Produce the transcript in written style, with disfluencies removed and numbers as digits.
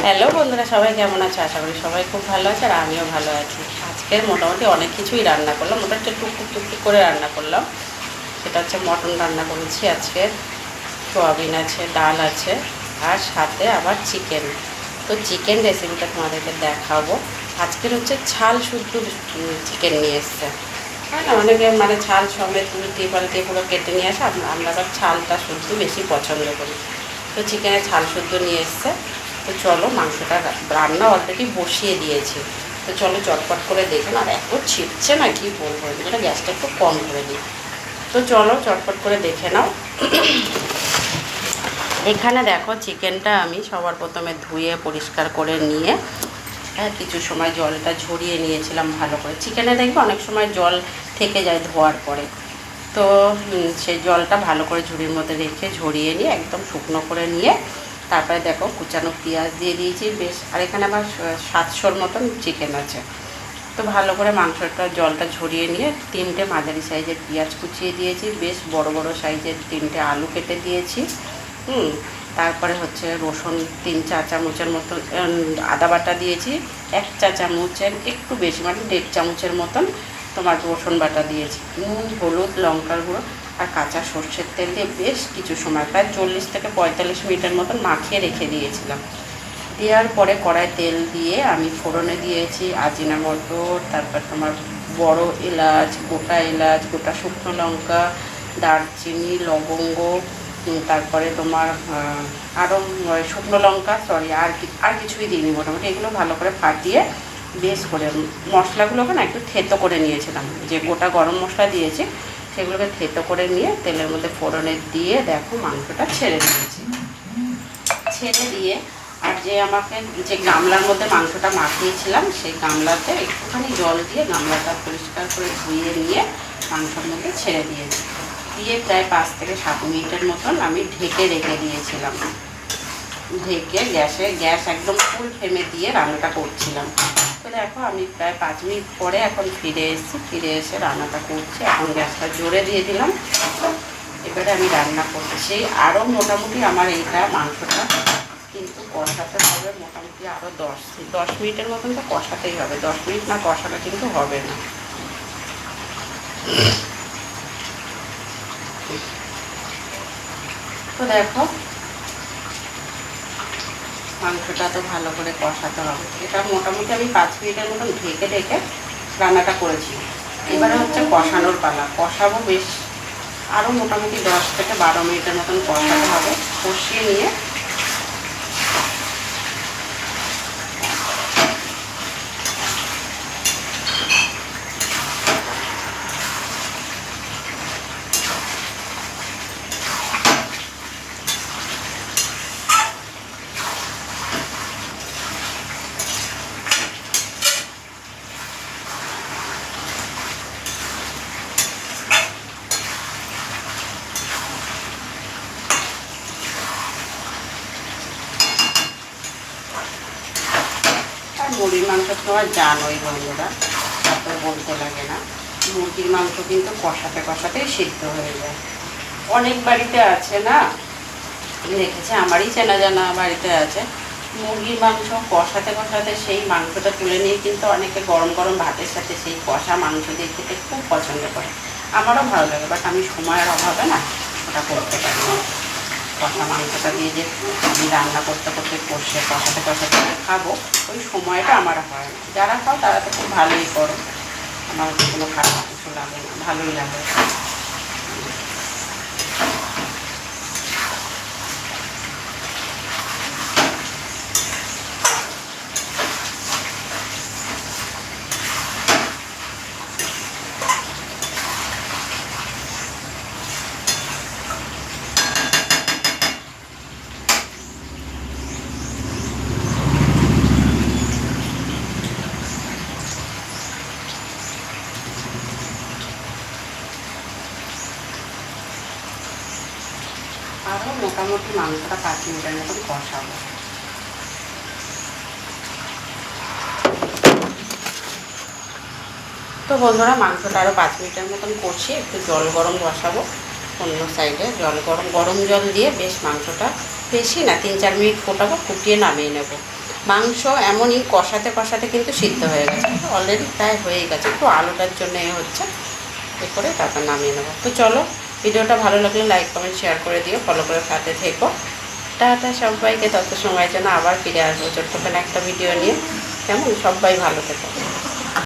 Hello বন্ধুরা, সবাই কেমন আছে? আশা করি সবাই খুব ভালো আছে আর আমিও ভালো আছি। আজকের মোটামুটি অনেক কিছুই রান্না করলাম, মোটামুটি টুকটুক টুকটুক করে রান্না করলাম। সেটা হচ্ছে মটন রান্না করেছি আজকে, সোয়াবিন আছে, ডাল আছে, আর সাথে আবার চিকেন। তো চিকেন রেসিপিটা তোমাদেরকে দেখাবো। আজকের হচ্ছে ছাল শুদ্ধ চিকেন নিয়ে এসছে। হ্যাঁ না, অনেকে মানে ছাল সমেত উল্টে পাল্টে পুরো কেটে নিয়ে আসে, আমরা আবার ছালটা শুদ্ধ বেশি পছন্দ করি। তো চিকেনের ছাল শুদ্ধ নিয়ে এসছে। তো চলো, মাংসটা রান্না অলরেডি বসিয়ে দিয়েছি। তো চলো চটপট করে দেখুন। আর এত ছিটছে না, কি বলবো, এটা গ্যাসটা একটু কম করে দিই। তো চলো চটপট করে দেখে নাও। এখানে দেখো, চিকেনটা আমি সবার প্রথমে ধুয়ে পরিষ্কার করে নিয়ে কিছু সময় জলটা ঝরিয়ে নিয়েছিলাম ভালো করে। চিকেনে দেখবে অনেক সময় জল থেকে যায় ধোয়ার পরে। তো সেই জলটা ভালো করে ঝুড়ির মধ্যে রেখে ঝরিয়ে নিয়ে একদম শুকনো করে নিয়ে তারপরে দেখো কুচানো পেঁয়াজ দিয়ে দিয়েছি বেশ। আর এখানে আমার 700-র মতন চিকেন আছে। তো ভালো করে মাংসটা জলটা ঝরিয়ে নিয়ে 3টে মাঝারি সাইজের পেঁয়াজ কুচিয়ে দিয়েছি, বেশ বড় বড় সাইজের 3টে আলু কেটে দিয়েছি। তারপরে হচ্ছে রসুন 3 চা চামচের মতন, আদা বাটা দিয়েছি 1 চা চামচের একটু বেশি, মানে 1.5 চামচের মতন তোমার রসুন বাটা দিয়েছি। নুন, হলুদ, লঙ্কার গুঁড়ো আর কাঁচা সর্ষের তেল দিয়ে বেশ কিছু সময়, প্রায় 40 থেকে 45 মিনিটের মতন মাখিয়ে রেখে দিয়েছিলাম। দেওয়ার পরে কড়াই তেল দিয়ে আমি ফোড়নে দিয়েছি আজিনামটো, তারপর তোমার বড় এলাচ, গোটা এলাচ, গোটা শুকনো লঙ্কা, দারচিনি, লবঙ্গ, তারপরে তোমার আরও শুকনো লঙ্কা, আর কিছুই দিইনি। মোটামুটি এগুলো ভালো করে ফাটিয়ে বেশ করে মশলাগুলোকে না একটু থেতো করে নিয়েছিলাম। যে গোটা গরম মশলা দিয়েছি সেগুলোকে থেতো করে নিয়ে তেলের মধ্যে ফোড়নে দিয়ে দেখো মাংসটা ছেড়ে দিয়েছি। ছেড়ে দিয়ে আর যে গামলার মধ্যে মাংসটা মাখিয়েছিলাম সেই গামলাতে একটুখানি জল দিয়ে গামলাটা পরিষ্কার করে ধুয়ে নিয়ে মাংসের মধ্যে ছেড়ে দিয়েছি। দিয়ে প্রায় 5 থেকে 7 মিনিটের মতন আমি ঢেকে রেখে দিয়েছিলাম। ঢেকে গ্যাস একদম ফুল ফ্লেমে দিয়ে রান্নাটা করছিলাম। তো দেখো আমি প্রায় 5 মিনিট পরে এখন ফিরে এসে রান্নাটা করছি। এখন গ্যাসটা জোরে দিয়ে দিলাম। এবারে আমি রান্না করছি আরও মোটামুটি আমার এইটা মাংসটা কিন্তু কষাতে হবে মোটামুটি আরও 10 মিনিটের মতন তো কষাতেই হবে। 10 মিনিট না কষালে কিন্তু হবে না। তো দেখো মাংসটা তো ভালো করে কষাতে হবে। এটা মোটামুটি আমি 5 মিনিটের মতন ঢেকে রান্নাটা করেছি। এবারে হচ্ছে কষানোর পালা। কষাবো বেশ আরও মোটামুটি 10 থেকে 12 মিনিটের মতন কষাতে হবে। কষিয়ে নিয়ে মুরগির মাংস তোমার জানোই বন্ধুরা, এত বলতে লাগে না। মুরগির মাংস কিন্তু কষাতেই সিদ্ধ হয়ে যায়। অনেক বাড়িতে আছে না, দেখেছি, আমারই চেনা জানা বাড়িতে আছে, মুরগির মাংস কষাতে সেই মাংসটা তুলে নিয়ে কিন্তু অনেকে গরম গরম ভাতের সাথে সেই কষা মাংস দিয়ে খেতে খুব পছন্দ করে। আমারও ভালো লাগে, বাট আমি সময়ের অভাবে না ওটা করতে পারি না। কষা মাংসটা দিয়ে যে আমি রান্না করতে কষাতে খাবো, ওই সময়টা আমার হয় না। যারা খাও তারা তো খুব ভালোই করো, আমার কোনো খারাপ কিছু লাগে না, ভালোই লাগে। আরও মোটামুটি মাংসটা 5 মিনিটের মতন কষাবো। তো বন্ধুরা মাংসটা আরও 5 মিনিটের মতন কষিয়ে একটু জল গরম বসাবো অন্য সাইডে। গরম জল দিয়ে বেশ মাংসটা বেশি না 3-4 মিনিট ফোটাবো, ফুটিয়ে নামিয়ে নেব। মাংস এমনই কষাতে কষাতে কিন্তু সিদ্ধ হয়ে গেছে, অলরেডি প্রায় হয়ে গেছে, একটু আলুটার জন্য হচ্ছে, এ করে তারপর নামিয়ে নেবো। তো চলো, ভিডিওটা ভালো লাগলে লাইক কমেন্ট শেয়ার করে দিও, ফলো করে সাথে থেকো। টাটা সবাইকে, তত সময়ের জন্য আবার ফিরে আসবো ছোট্টখানে একটা ভিডিও নিয়ে। কেমন, সবাই ভালো থেকো।